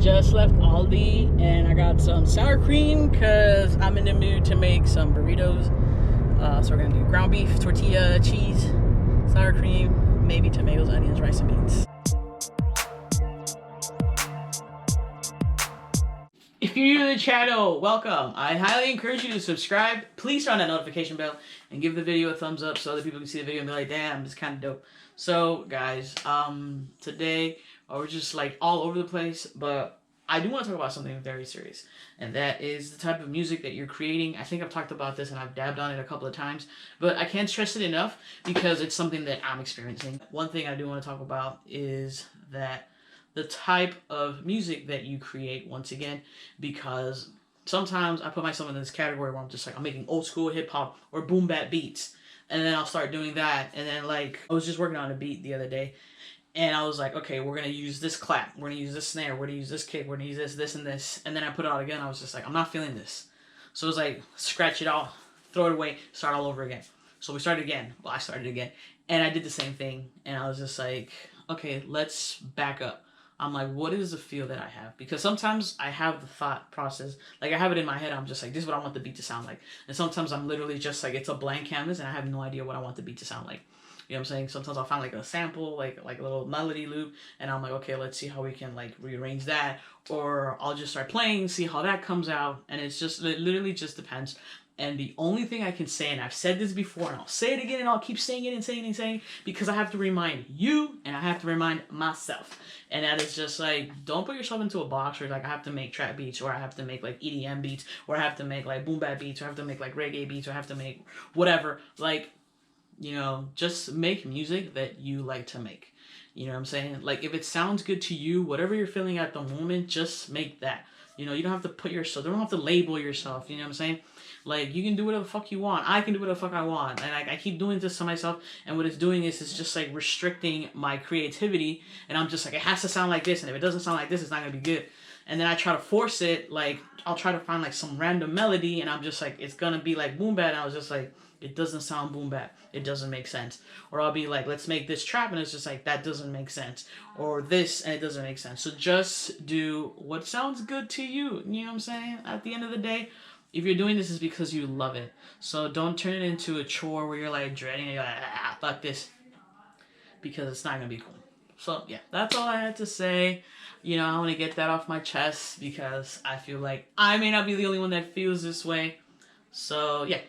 just left Aldi and I got some sour cream because I'm in the mood to make some burritos. So we're gonna do ground beef, tortilla, cheese, sour cream, maybe tomatoes, onions, rice, and beans. If you're new to the channel, welcome. I highly encourage you to subscribe. Please turn on that notification bell and give the video a thumbs up so other people can see the video and be like, damn, this is kind of dope. So, guys, today we're just like all over the place, but I do want to talk about something very serious, and that is the type of music that you're creating. I think I've talked about this and I've dabbed on it a couple of times, but I can't stress it enough because it's something that I'm experiencing. One thing I do want to talk about is that the type of music that you create, once again, because sometimes I put myself in this category where I'm just like, I'm making old school hip hop or boom bap beats, and then I'll start doing that, and then like I was just working on a beat the other day, and I was like, okay, we're gonna use this clap, we're gonna use this snare, we're gonna use this kick, we're gonna use this, and this, and then I put it out again. I was just like, I'm not feeling this, so it was like, scratch it out, throw it away, start all over again. So we started again. Well, I started again, and I did the same thing, and I was just like, okay, let's back up. I'm like, what is the feel that I have? Because sometimes I have the thought process, like I have it in my head, I'm just like, this is what I want the beat to sound like. And sometimes I'm literally just like, it's a blank canvas and I have no idea what I want the beat to sound like. You know what I'm saying? Sometimes I'll find like a sample, like a little melody loop, and I'm like, okay, let's see how we can like rearrange that. Or I'll just start playing, see how that comes out. And it's just, it literally just depends. And the only thing I can say, and I've said this before, and I'll say it again, and I'll keep saying it and saying it and saying it, because I have to remind you, and I have to remind myself. And that is just like, don't put yourself into a box where like I have to make trap beats, or I have to make like EDM beats, or I have to make like boom bap beats, or I have to make like reggae beats, or I have to make whatever. Like, you know, just make music that you like to make. You know what I'm saying? Like, if it sounds good to you, whatever you're feeling at the moment, just make that. You know, you don't have to put yourself, you don't have to label yourself, you know what I'm saying? Like, you can do whatever the fuck you want. I can do whatever the fuck I want. And I keep doing this to myself, and what it's doing is it's just, like, restricting my creativity, and I'm just like, it has to sound like this, and if it doesn't sound like this, it's not gonna be good. And then I try to force it, like, I'll try to find, like, some random melody, and I'm just like, it's gonna be, like, boom bap, and I was just like, it doesn't sound boom bap. It doesn't make sense. Or I'll be like, let's make this trap, and it's just like, that doesn't make sense. Or this, and it doesn't make sense. So just do what sounds good to you. You know what I'm saying? At the end of the day, if you're doing this, it's because you love it. So don't turn it into a chore where you're like dreading it. You're like, fuck this. Because it's not going to be cool. So yeah, that's all I had to say. You know, I want to get that off my chest because I feel like I may not be the only one that feels this way. So yeah.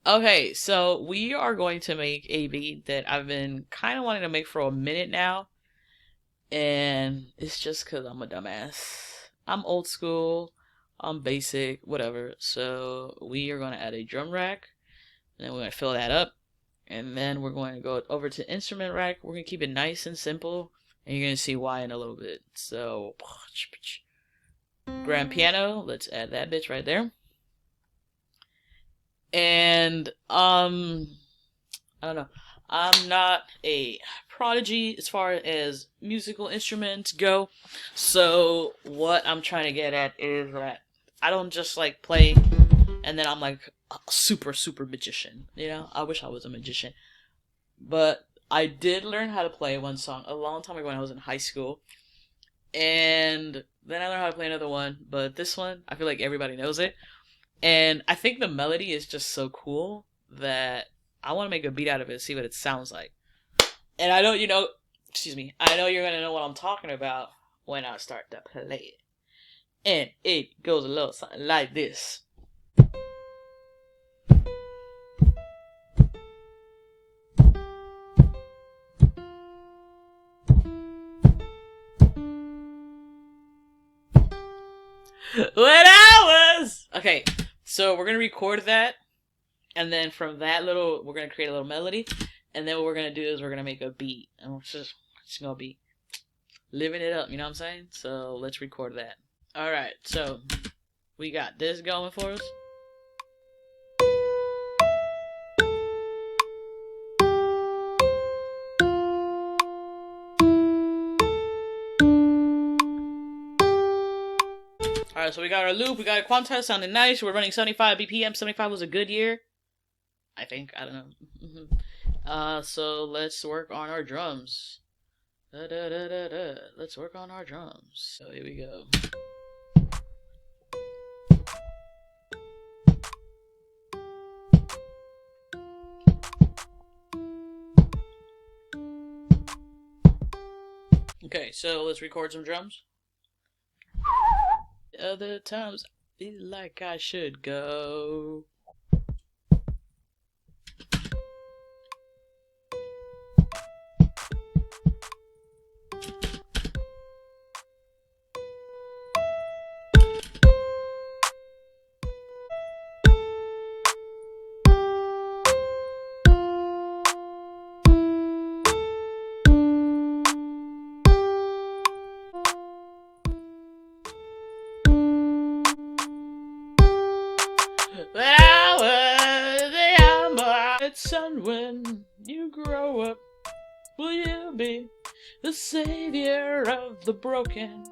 Okay, so we are going to make a beat that I've been kind of wanting to make for a minute now. And it's just because I'm a dumbass. I'm old school. I'm basic, whatever. So we are going to add a drum rack, and then we're going to fill that up, and then we're going to go over to instrument rack. We're going to keep it nice and simple, and you're going to see why in a little bit. So grand piano, let's add that bitch right there. And I don't know, I'm not a prodigy as far as musical instruments go, so what I'm trying to get at is that I don't just like play and then I'm like a super magician, you know? I wish I was a magician, but I did learn how to play one song a long time ago when I was in high school, and then I learned how to play another one, but this one, I feel like everybody knows it, and I think the melody is just so cool that I want to make a beat out of it, see what it sounds like. And I know, you know, excuse me, I know you're going to know what I'm talking about when I start to play it. And it goes a little something like this. When I was... Okay, so we're going to record that. And then from that little, we're going to create a little melody. And then what we're going to do is we're going to make a beat. And we're just going to be living it up, you know what I'm saying? So let's record that. Alright, so we got this going for us. Alright, so we got our loop, we got a quantize sounding nice. We're running 75 BPM. 75 was a good year, I think. I don't know. So let's work on our drums. Da, da, da, da, da. Let's work on our drums. So here we go. Okay, so let's record some drums. Other times I feel like I should go. Son, when you grow up, will you be the savior of the broken,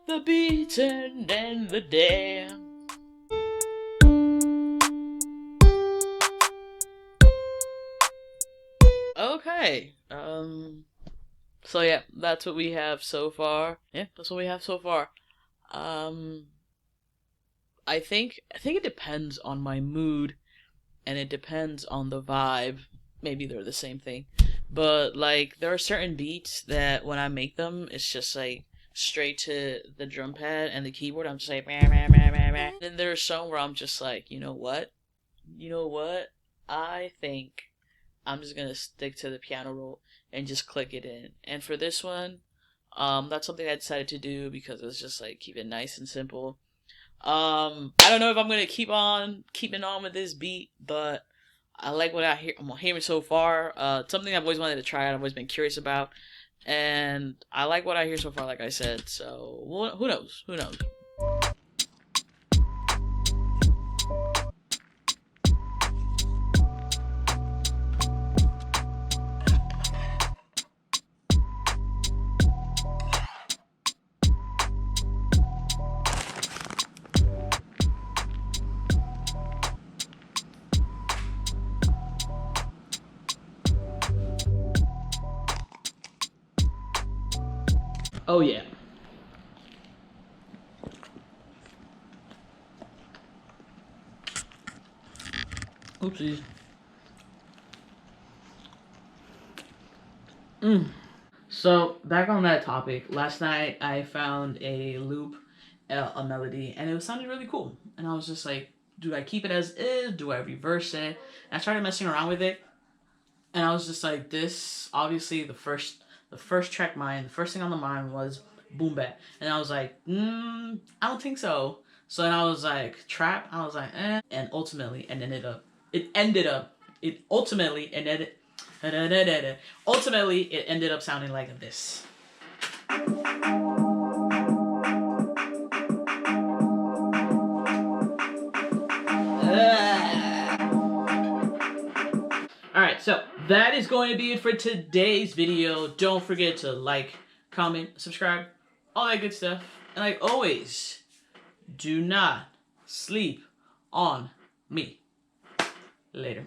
the beaten, and the damned? Okay, so yeah, that's what we have so far. Yeah, that's what we have so far. I think it depends on my mood, and it depends on the vibe. Maybe they're the same thing, but like there are certain beats that when I make them, it's just like straight to the drum pad and the keyboard. I'm just like meh, meh, meh, meh, meh. Then there's some where I'm just like, you know what, I think I'm just gonna stick to the piano roll and just click it in. And for this one, that's something I decided to do because it's just like keep it nice and simple. I don't know if I'm gonna keep on keeping on with this beat, but I like what I'm hearing so far. Something I've always wanted to try out. I've always been curious about, and I like what I hear so far. Like I said, so who knows? Who knows? Oh yeah. Oopsies. So back on that topic, last night I found a loop, a melody, and it sounded really cool. And I was just like, do I keep it as is? Do I reverse it? And I started messing around with it, and I was just like, this obviously the first track mind, the first thing on the mind was boom bap, and I was like, I don't think so. So then I was like, trap. I was like, and ultimately, it ultimately ended up sounding like this. Alright, so that is going to be it for today's video. Don't forget to like, comment, subscribe, all that good stuff. And like always, do not sleep on me. Later.